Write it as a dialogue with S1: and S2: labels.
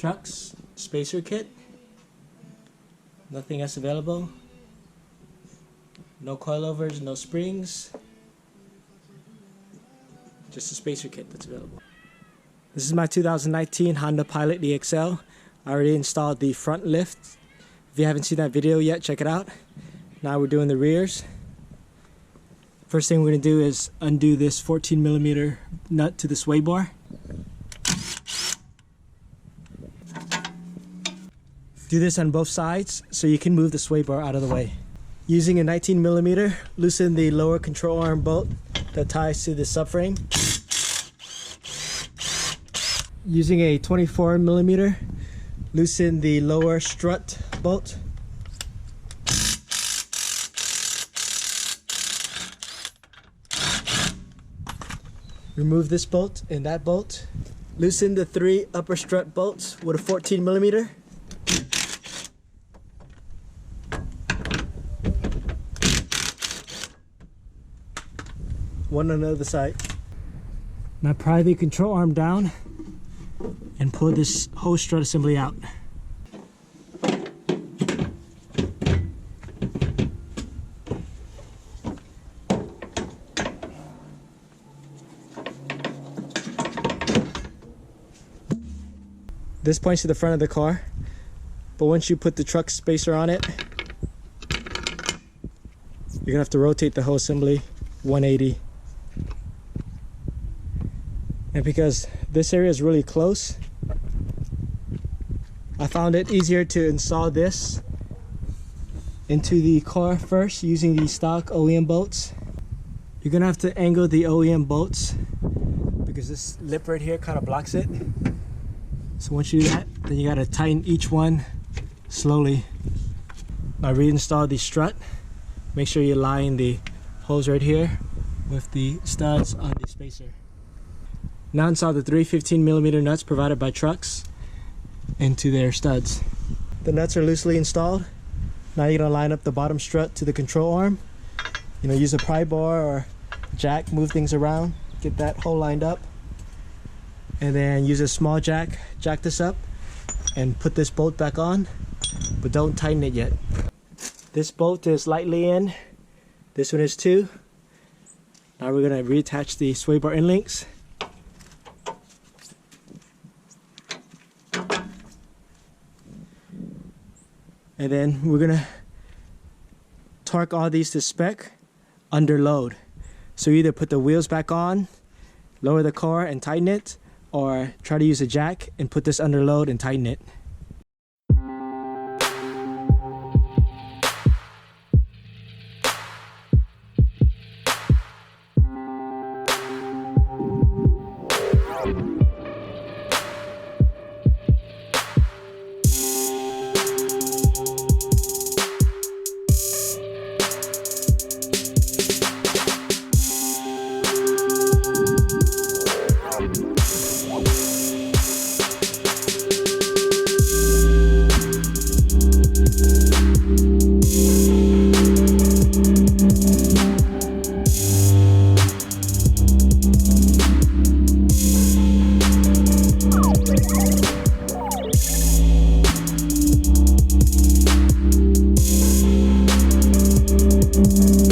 S1: Truxxx spacer kit. Nothing else available. No coilovers, no springs. Just a spacer kit that's available. This is my 2019 Honda Pilot EXL. I already installed the front lift. If you haven't seen that video yet, check it out. Now we're doing the rears. First thing we're going to do is undo this 14mm nut to the sway bar. Do this on both sides so you can move the sway bar out of the way. Using a 19mm, loosen the lower control arm bolt that ties to the subframe. Using a 24mm, loosen the lower strut bolt. Remove this bolt and that bolt. Loosen the 3 upper strut bolts with a 14mm. One on the other side. Now pry the control arm down and pull this whole strut assembly out. This points to the front of the car, but once you put the Truxxx spacer on it, you're gonna have to rotate the whole assembly 180. And because this area is really close, I found it easier to install this into the car first using the stock oleum bolts. You're gonna have to angle the oleum bolts because this lip right here kind of blocks it. So once you do that, then you gotta tighten each one slowly. Now reinstall the strut. Make sure you line the holes right here with the studs on the spacer. Now install the 3 15mm nuts provided by Truxxx into their studs. The nuts are loosely installed. Now you're gonna line up the bottom strut to the control arm. Use a pry bar or jack, move things around, get that hole lined up. And then use a small jack this up and put this bolt back on, but don't tighten it yet. This bolt is lightly in, this one is too. Now we're gonna reattach the sway bar end links. And then we're gonna torque all these to spec under load. So either put the wheels back on, lower the car and tighten it, or try to use a jack and put this under load and tighten it.